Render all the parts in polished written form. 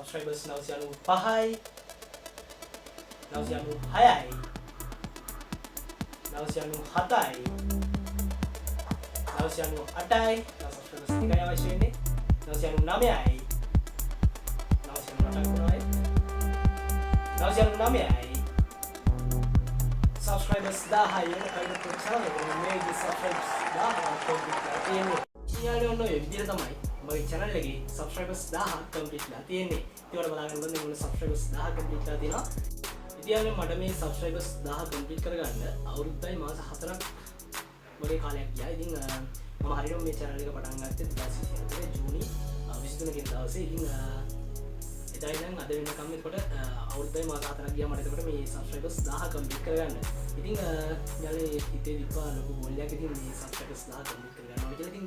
subscribers 995යි 996යි 997යි 998යි subscribers ටිකයි අවශ්‍ය වෙන්නේ 999යි 998යි 999යි subscribers 1000යි අයිඩ channel එක මේ subscribers 1000 complete කරලා තියෙන්නේ. ඊළඟට ඔන්න ඔය විදිහට තමයි මගේ channel එකේ subscribers 1000 complete කරලා තියෙන්නේ. ඒකට බලාගෙන බලන්න මොන subscribers 1000 complete කරලා තියෙනවා. ඉතින් මට මේ subscribers 1000 complete කරගන්න අවුරුද්දයි මාස 4ක් වගේ කාලයක් ගියා. ඉතින් මම හරියටම මේ channel එක පටන් ගත්තේ 2024 ජූනි 23 වෙනිදා දවසේ. ඉතින් එදා ඉඳන් අද වෙනකම් එතකොට අවුරුද්දයි මාස 4ක් ගියා මට එතකොට මේ subscribers 1000 complete කරගන්න. ඉතින් යාළුවෝ හිතේ විපා ලොකු ගෝලයක් ඉතින් මේ subscribers 1000 complete කරගන්න ඕනේ කියලා. ඉතින්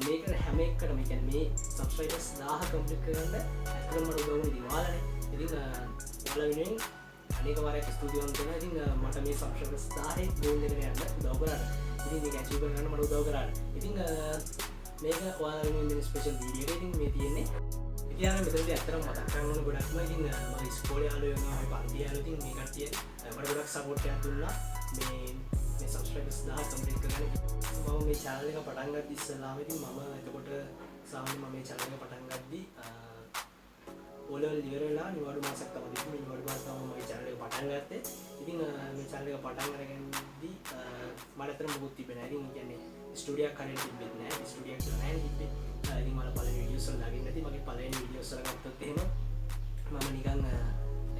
මේක හැම එකකටම කියන්නේ මේ subscribers 1000 complete කරගන්න ඇත්තටම මට උදව් වුණේ ඉතින් ඔයාලනේ. ඉතින් ඔයාලා වෙනුවෙන් අනේක වාරයක් ස්තුතිවන්ත වෙනවා. ඉතින් මට මේ subscribers 1000 ගෝල් එකට යන්න උදව් කරාට. ඉතින් මේක achieve කරගන්න මට උදව් කරාට. ඉතින් මේක ඔයාලා වෙනුවෙන් දෙන ස්පෙෂල් වීඩියෝ එක. ඉතින් මේ තියෙන්නේ ඉතින් මෙතනදී ඇත්තටම මතක් කරගන්න ඕන ගොඩක්ම. ඉතින් මම ඉස්කෝලේ යාළුවෝ වෙනවා මේ පන්ති යාළුවෝ. ඉතින් මේ කට්ටිය මට ගොඩක් සපෝට් එකක් දුන්නා මේ subscribers 1000 complete කරගන්න. මම මේ channel එක පටන් ගත්ත ඉස්සෙල්ලාම ඉතින් මම එතකොට සාමාන්‍යයෙන් මම මේ channel එක පටන් ගද්දි ඕලෙවල් ඉවර වෙලා නිවාඩු මාසයක් තමයි තිබුණේ. නිවාඩු මාසෙ තමයි මම මේ channel එක පටන් ගත්තේ. ඉතින් මේ channel එක පටන් අරගෙනදී මට අතර මොකුත් තිබෙන්නේ නැහැ. ඉතින් කියන්නේ ස්ටුඩියෝ එකක් හරියට තිබෙන්නේ නැහැ. ස්ටුඩියෝ එකක් නැහැ තිබ්බේ. ඉතින් මම පළවෙනි වීඩියෝස් වල දාගෙන නැති මගේ පළවෙනි වීඩියෝස් වල ගත්තොත් එහෙම මම නිකන්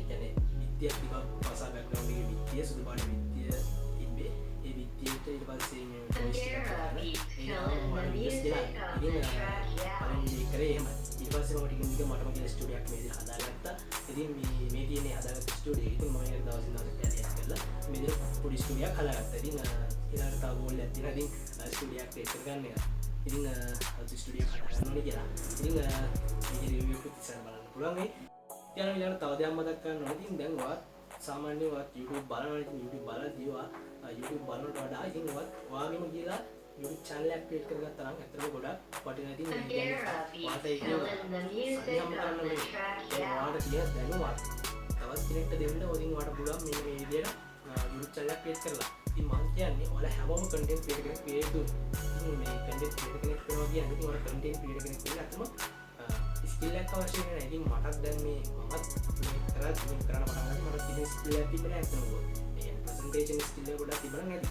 කියන්නේ විද්‍යාව ටිකක් භාෂා බෑග්ග්‍රවුන්ඩ් එකේ විද්‍යාව සුදු පාට විද්‍යාව තිබ්බේ. ඒ විද්‍යාවට ඊට පස්සේ මේ වොයිස් එකක් පළවෙනි කරේ එහෙම. ඊට පස්සේ මම ටිකින් ටික මටම කියලා ස්ටුඩියෝ එකක් මේ විදිහට හදාගත්තා. ඉතින් මේ තියෙන්නේ හදාගත්ත ස්ටුඩියෝ එක. ඉතින් මම ඒක දවසින් දවස කැලියක් කරලා මේ විදිහට පොඩි ස්ටුඩියෝ එකක් හදාගත්තා. ඉතින් ඊළඟට තව ගෝල් එකක් තියෙනවා. ඉතින් ස්ටුඩියෝ එකක් ක්‍රියේට් කරගන්න එක. ඉතින් ස්ටුඩියෝ එකක් හදාගන්න ඕනේ කියලා. ඉතින් මේකේ රිවිව් එකක් ඉස්සරහ බලන්න පුළුවන් වෙයි. ඉතින් ඊළඟට තව දෙයක් මතක් කරන්න ඕනේ. ඉතින් දැන් ඔයාත් සාමාන්‍යයෙන් ඔයාත් YouTube බලනවා. ඉතින් YouTube බලද්දී ඔයා YouTube බලනට වඩා ඉතින් ඔයාත් ඔයාගෙම කියලා YouTube channel එකක් ක්‍රියේට් කරගත්තා නම් ඇත්තටම ගොඩක් වටිනවා. ඉතින් මේ කියන්නේ ඔයාට ඒක සම්හම් කරන්න මේ ඔයාට කියන දැනුවත් තවත් කෙනෙක්ට දෙන්න ඕදින් ඔයාට පුළුවන් මේ විදිහට YouTube channel එකක් ක්‍රියේට් කරලා. ඉතින් මම කියන්නේ ඔයාලා හැමෝම content creator කෙනෙක් ක්‍රියේට් දුන්න. ඉතින් මේ content creator කෙනෙක් වෙනවා කියන්නේ ඉතින් ඔයාලා content creator කෙනෙක් වෙන්න ඇත්තම ස්කිල් එකක් අවශ්‍ය වෙනවා. ඉතින් මටත් දැන් මේ මමත් මේ කරන්න පටන් ගත්තා. මට තියෙන ස්කිල් එකක් තිබුණේ ඇත්තම ඒ ප්‍රසන්ටේෂන් ස්කිල් එක ගොඩක් තිබුණා නැති.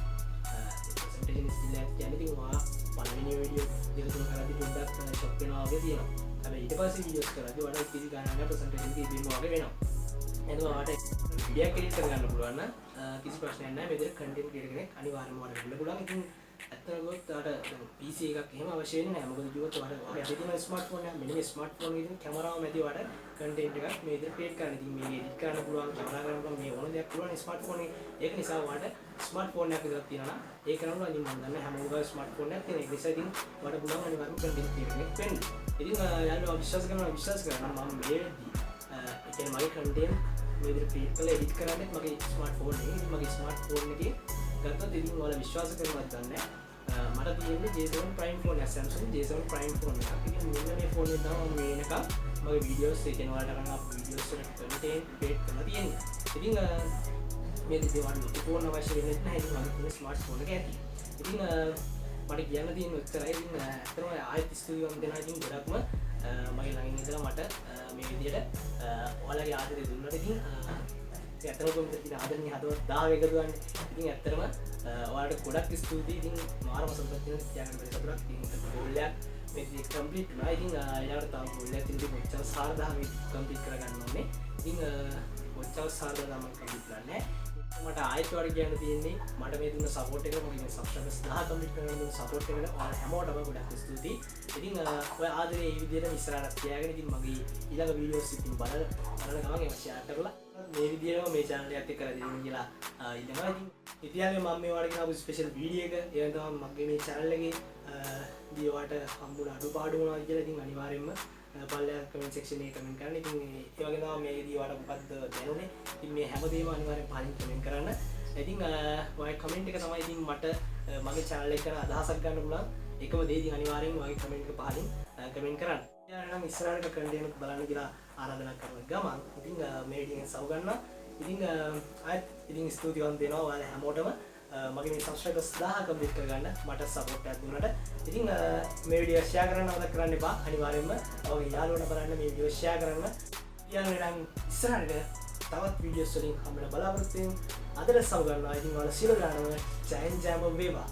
ප්‍රසන්ටේෂන් ස්කිල් එක කියන්නේ ඉතින් ඔයා පළවෙනි වීඩියෝ දෙක තුන කරද්දී පොඩ්ඩක් ෂොක් වෙනවා වගේ තියෙනවා. හැබැයි ඊට පස්සේ වීඩියෝස් කරද්දී ඔයාලට කිසි ගාණක් නැහැ ප්‍රසන්ටේෂන් එකේ ඉබේම වගේ වෙනවා. එහෙනම් ඔයාලට වීඩියෝ ක්‍රියේට් කරගන්න පුළුවන් නම් කිසි ප්‍රශ්නයක් නැහැ. මේ විදිහට කන්ටෙන්ට් ක්‍රියේටර් කෙනෙක් අනිවාර්යයෙන්ම ඔයාලට වෙන්න පුළුවන්. ඉතින් ඇත්තටම ගොත් ඔයාලට PC එකක් එහෙම අවශ්‍ය වෙන්නේ නැහැ. මොකද කිව්වොත් ඔයාලට ඔයාගේ අතේ තියෙන ස්මාර්ට්ෆෝන් එක මෙන්න මේ ස්මාර්ට්ෆෝන් එකේ තියෙන කැමරාව මැදි ඔයාලට කන්ටෙන්ට් එකක් මේ විදිහට ක්‍රියේට් කරන්න. ඉතින් මේක එඩිට් කරන්න පුළුවන්, කැමරා කරන්න පුළුවන්, මේ ඕන දෙයක් පුළුවන් ස්මාර්ට්ෆෝන් එකේ. ඒක නිසා ඔයාලට ස්මාර්ට්ෆෝන් එකක් විතරක් තියෙනවා නම් ඒක කරනවා. ඉතින් මම දන්නේ හැමෝම ගාව ස්මාර්ට්ෆෝන් එකක් තියෙන. ඒ නිසා ඉතින් ඔයාලට පුළුවන් අනිවාර්යයෙන්ම කන්ටෙන්ට් ක්‍රියේටර් කෙනෙක් වෙන්න. ඉතින් යාළුවා විශ්වාස කරනවා මම මේ වෙද්දී ඒ කියන්නේ මගේ කන්ටෙන්ට් මේ විදිහට ක්‍රියේට් කරලා එඩිට් කරන්නේ මගේ ස්මාර්ට්ෆෝන් එකේ. ඉතින් මගේ ස්මාර්ට්ෆෝන් එකේ ගත්තොත් ඉතින් ඔයාලා විශ්වාස කරනවද දන්නේ නැහැ. මට තියෙන්නේ J7 Prime phone එක. Samsung J7 Prime phone එකක්. ඉතින් මෙන්න මේ phone එක තමයි මම මේනකම් මගේ videos ඒ කියන්නේ ඔයාලට කරන videos වල content create කරලා තියෙන්නේ. ඉතින් මේ දෙවියන් ලොකු phone අවශ්‍ය වෙන්නේ නැහැ. ඉතින් මගේ ස්මාර්ට්ෆෝන් එක ඇති. ඉතින් මට කියන්න තියෙන උත්තරයි ඉතින් ඇත්තටම ආයෙත් ස්තුතිවන්ත වෙනවා. ඉතින් ගොඩක්ම මගේ ළඟින් ඉඳලා මට මේ විදිහට ඔයාලගේ ආදරය දුන්නාට ඉතින් ඇත්තටම කොහොමද ඉතින් ආදරණීය හදවත් 10 එකතු වන්නේ. ඉතින් ඇත්තටම ඔයාලට ගොඩක් ස්තුතියි. ඉතින් මාරම සතුටක් තියෙනවා තියාගන්න බැරි සතුටක්. ඉතින් ගෝල් එකක් මේ කම්ප්ලීට් වුණා. ඉතින් ඊළඟට තව ගෝල් එකක් තියෙනවා. කොච්චර 4000 මේ කම්ප්ලීට් කරගන්න ඕනේ. ඉතින් කොච්චර 4000 මම කම්ප්ලීට් කරන්නේ. මට ආයෙත් ඔයාලට කියන්න තියෙන්නේ මට මේ දුන්න සපෝට් එක මොකද සබ්ස්ක්‍රයිබර්ස් 1000 කම්ප්ලීට් කරගෙන දුන්න සපෝට් එකට ඔයාලා හැමෝටම ගොඩක් ස්තුතියි. ඉතින් ඔය ආදරේ මේ විදිහට ඉස්සරහට තියාගෙන ඉතින් මගේ ඊළඟ වීඩියෝස් ඉතින් බලන ගමන් ඒක ෂෙයාර් කරලා මේ විදිහටම මේ channel එකත් එක්ක කරගෙන කියලා ඉන්නවා. ඉතින් මම මේ ඔයාලට ගෙනාවු ස්පෙෂල් වීඩියෝ එක. ඒ තමයි මගේ මේ channel එකේ දී ඔයාලට හම්බුන අඩුපාඩු මොනවද කියලා ඉතින් අනිවාර්යයෙන්ම පල්ලෙහා කමෙන්ට් සෙක්ෂන් එකේ කමෙන්ට් කරන්න. ඉතින් ඒ වගේ තමයි මේකදී ඔයාලට මොකද්ද දැනුනේ. ඉතින් මේ හැමදේම අනිවාර්යෙන් පහින් කමෙන්ට් කරන්න. ඉතින් ඔයාගේ කමෙන්ට් එක තමයි ඉතින් මට මගේ channel එක ගැන අදහසක් ගන්න පුළුවන්. එකම දේ ඉතින් අනිවාර්යෙන් ඔයාගේ කමෙන්ට් එක පහින් කමෙන්ට් කරන්න. ඊළඟට නම් ඉස්සරහට කන්ටෙන්ට් බලන්න කියලා ආරාධනා කරන ගමන් ඉතින් මේ වීඩියෝ සව් ගන්නවා. ඉතින් ආයෙත් ඉතින් ස්තුතිවන්ත වෙනවා ඔයාලා හැමෝටම මගේ මේ සබ්ස්ක්‍රයිබර්ස් 1000 කම්ප්ලීට් කරගන්න මට සපෝට් එකක් දුන්නට. ඉතින් මේ වීඩියෝ ෂෙයා කරන්න මතක කරන්න එපා. අනිවාර්යෙන්ම ඔයාගේ යාළුවන්ට බලන්න මේ වීඩියෝ ෂෙයා කරන්න. ඊළඟට නම් ඉස්සරහට තවත් වීඩියෝස් වලින් හම්බෙන්න බලාපොරොත්තු වෙමු. අදට සමු ගන්නවා. ඉතින් ඔයාලා සියලු දෙනාම ජයෙන් ජයම වේවා.